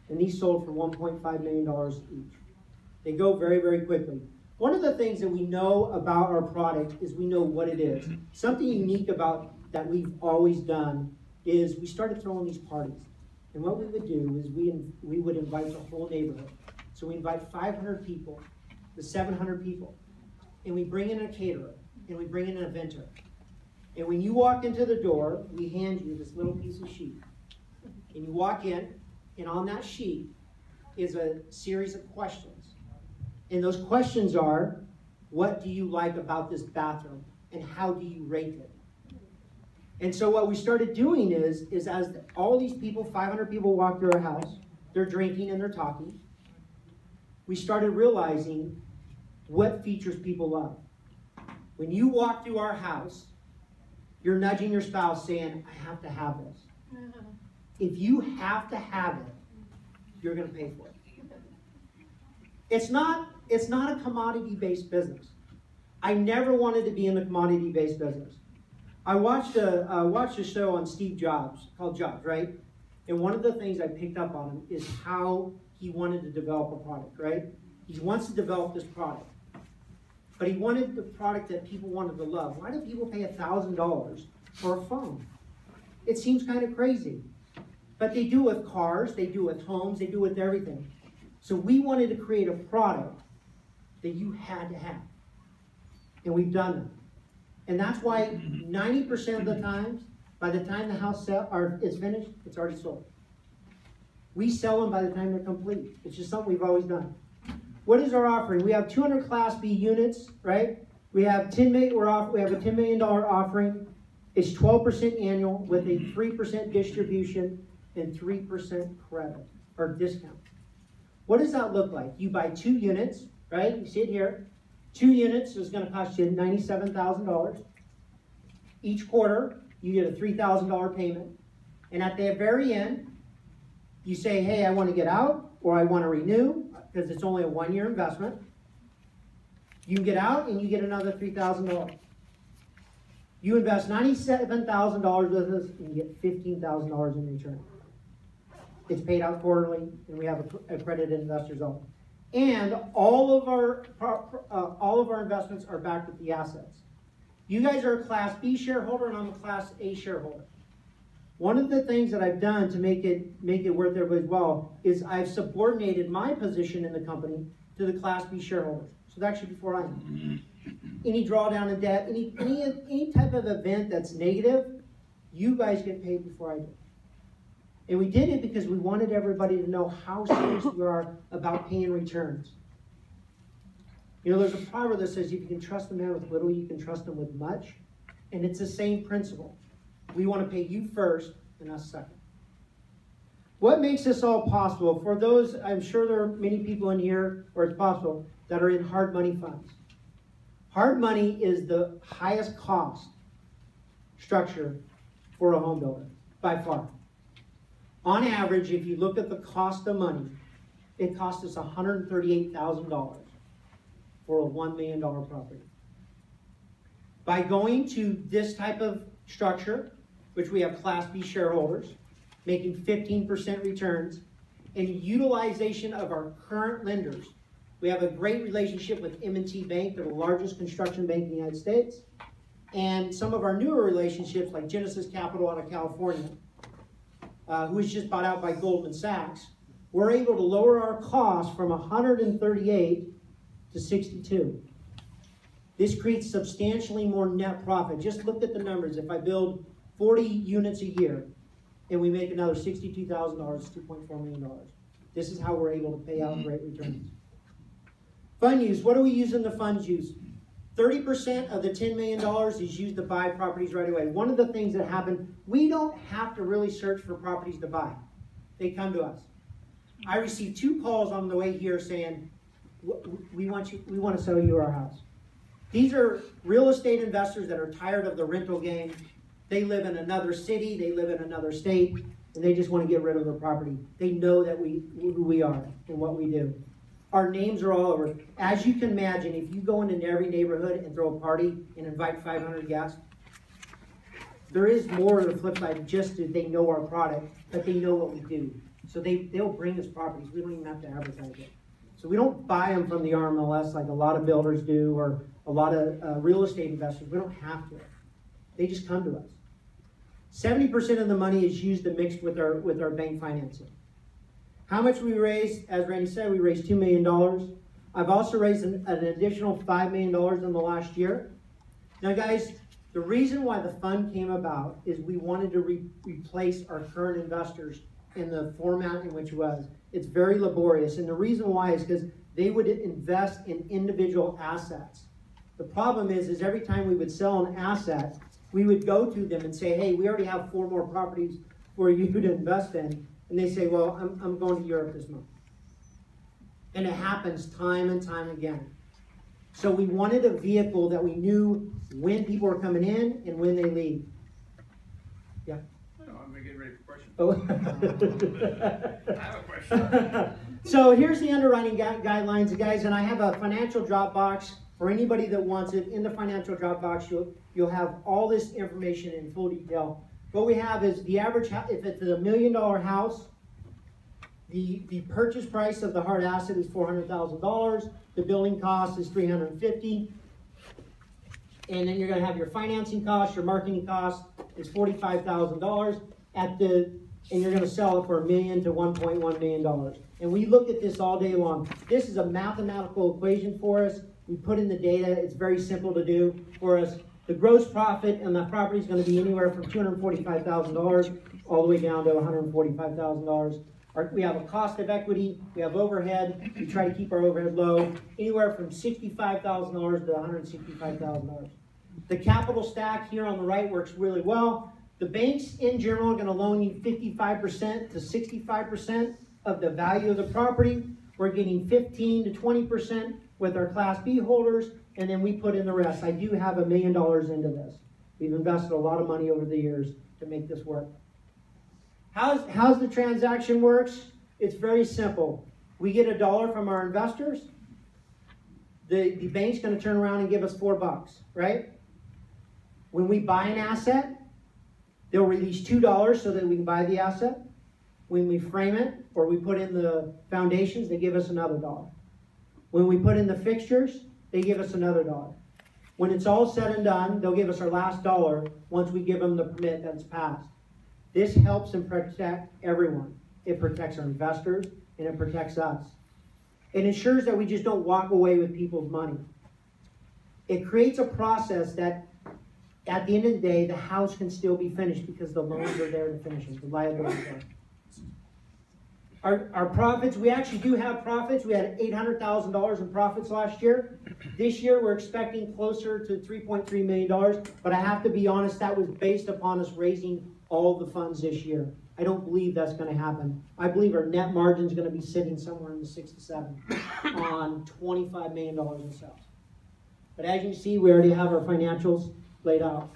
And these sold for $1.5 million each. They go very, very quickly. One of the things that we know about our product is we know what it is. Something unique about that we've always done is we started throwing these parties. And what we would do is we would invite the whole neighborhood. So we invite 500 people to 700 people. And we bring in a caterer. And we bring in an eventer. And when you walk into the door, we hand you this little piece of sheet. And you walk in, and on that sheet is a series of questions. And those questions are, what do you like about this bathroom? And how do you rate it? And so what we started doing is as all these people, 500 people walk through our house, they're drinking and they're talking, we started realizing what features people love. When you walk through our house, you're nudging your spouse saying, I have to have this. If you have to have it, you're going to pay for it. It's not a commodity-based business. I never wanted to be in the commodity-based business. I watched a show on Steve Jobs called Jobs, right? And one of the things I picked up on him is how he wanted to develop a product, right? He wants to develop this product. But he wanted the product that people wanted to love. Why do people pay $1,000 for a phone? It seems kind of crazy. But they do with cars, they do with homes, they do with everything. So we wanted to create a product that you had to have. And we've done that. And that's why 90% of the times, by the time the house is finished, it's already sold. We sell them by the time they're complete. It's just something we've always done. What is our offering? We have 200 Class B units, right? We have $10 million. We have a $10 million offering. It's 12% annual with a 3% distribution and 3% credit or discount. What does that look like? You buy 2 units, right? You see it here. 2 units is going to cost you $97,000. Each quarter, you get a $3,000 payment. And at the very end, you say, hey, I want to get out or I want to renew because it's only a 1-year investment. You get out and you get another $3,000. You invest $97,000 with us and you get $15,000 in return. It's paid out quarterly, and we have accredited investors only. And all of our investments are backed with the assets. You guys are a Class B shareholder, and I'm a Class A shareholder. One of the things that I've done to make it worth everybody's while is I've subordinated my position in the company to the Class B shareholders. So that's actually before I am. Any drawdown in debt, any type of event that's negative, you guys get paid before I do. And we did it because we wanted everybody to know how serious we are about paying returns. You know, there's a proverb that says, if you can trust a man with little, you can trust him with much. And it's the same principle. We want to pay you first and us second. What makes this all possible? For those, I'm sure there are many people in here, or it's possible, that are in hard money funds. Hard money is the highest cost structure for a home builder, by far. On average, if you look at the cost of money, it costs us $138,000 for a $1 million property. By going to this type of structure, which we have Class B shareholders, making 15% returns, and utilization of our current lenders. We have a great relationship with M&T Bank, they're the largest construction bank in the United States, and some of our newer relationships like Genesis Capital out of California, who was just bought out by Goldman Sachs, we're able to lower our costs from 138 to 62. This creates substantially more net profit. Just look at the numbers. If I build 40 units a year and we make another $62,000, $2.4 million. This is how we're able to pay out great returns. Fund use. What are we using the funds use? 30% of the $10 million is used to buy properties right away. One of the things that happened, we don't have to really search for properties to buy. They come to us. I received 2 calls on the way here saying, we want to sell you our house. These are real estate investors that are tired of the rental game. They live in another city, they live in another state, and they just want to get rid of their property. They know that who we are and what we do. Our names are all over. As you can imagine, if you go into every neighborhood and throw a party and invite 500 guests, there is more to the flip side, just that they know our product, but they know what we do. So they'll bring us properties. We don't even have to advertise it. So we don't buy them from the RMLS like a lot of builders do, or a lot of real estate investors. We don't have to. They just come to us. 70% of the money is used and mixed with our bank financing. How much we raised? As Randy said, we raised $2 million. I've also raised an additional $5 million in the last year. Now, guys, the reason why the fund came about is we wanted to replace our current investors in the format in which it was. It's very laborious, and the reason why is because they would invest in individual assets. The problem is every time we would sell an asset, we would go to them and say, hey, we already have 4 more properties for you to invest in. And they say, well, I'm going to Europe this month. And it happens time and time again. So we wanted a vehicle that we knew when people were coming in and when they leave. Yeah? No, I'm getting ready for questions. Oh. I have a question. So here's the underwriting guidelines, guys, and I have a financial drop box for anybody that wants it. In the financial drop box, you'll have all this information in full detail. What we have is the average, if it's a $1 million house, the purchase price of the hard asset is $400,000. The building cost is $350,000. And then you're going to have your financing cost, your marketing cost is $45,000 and you're going to sell it for $1 million to $1.1 million. And we look at this all day long. This is a mathematical equation for us. We put in the data. It's very simple to do for us. The gross profit on the property is going to be anywhere from $245,000 all the way down to $145,000. We have a cost of equity. We have overhead. We try to keep our overhead low, anywhere from $65,000 to $165,000. The capital stack here on the right works really well. The banks in general are going to loan you 55% to 65% of the value of the property. We're getting 15 to 20% with our Class B holders, and then we put in the rest. I do have $1 million into this. We've invested a lot of money over the years to make this work. How's the transaction works? It's very simple. We get $1 from our investors. The bank's going to turn around and give us $4, right? When we buy an asset, they'll release $2 so that we can buy the asset. When we frame it or we put in the foundations, they give us another $1. When we put in the fixtures, they give us another $1. When it's all said and done, they'll give us our last $1 once we give them the permit that's passed. This helps and protect everyone. It protects our investors and it protects us. It ensures that we just don't walk away with people's money. It creates a process that at the end of the day, the house can still be finished because the loans are there to finish it, the liabilities are. Our profits, we actually do have profits. We had $800,000 in profits last year. This year, we're expecting closer to $3.3 million. But I have to be honest, that was based upon us raising all the funds this year. I don't believe that's going to happen. I believe our net margin is going to be sitting somewhere in the 6 to 7 on $25 million in sales. But as you see, we already have our financials laid out.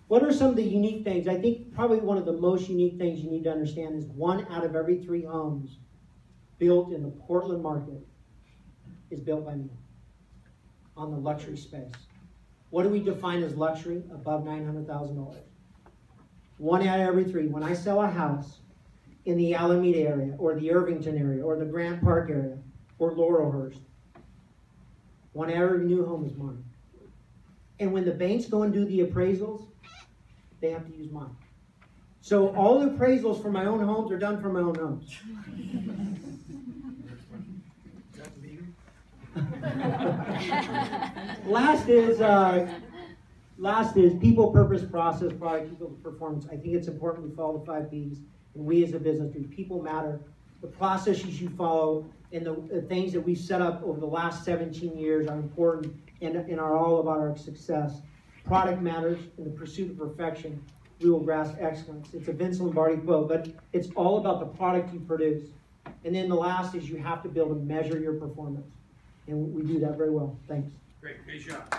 What are some of the unique things? I think probably one of the most unique things you need to understand is 1 out of every 3 homes built in the Portland market is built by me on the luxury space. What do we define as luxury? Above $900,000. 1 out of every 3. When I sell a house in the Alameda area or the Irvington area or the Grant Park area or Laurelhurst, 1 out of every new home is mine. And when the banks go and do the appraisals, they have to use mine. So all the appraisals for my own homes are done for my own homes. Last is people, purpose, process, product, people, performance. I think it's important we follow the 5 Ps, and we as a business do. People matter. The processes you follow and the things that we've set up over the last 17 years are important and are all about our success. Product matters. In the pursuit of perfection, we will grasp excellence. It's a Vince Lombardi quote, but it's all about the product you produce. And then the last is you have to be able to measure your performance. And we do that very well. Thanks. Great job.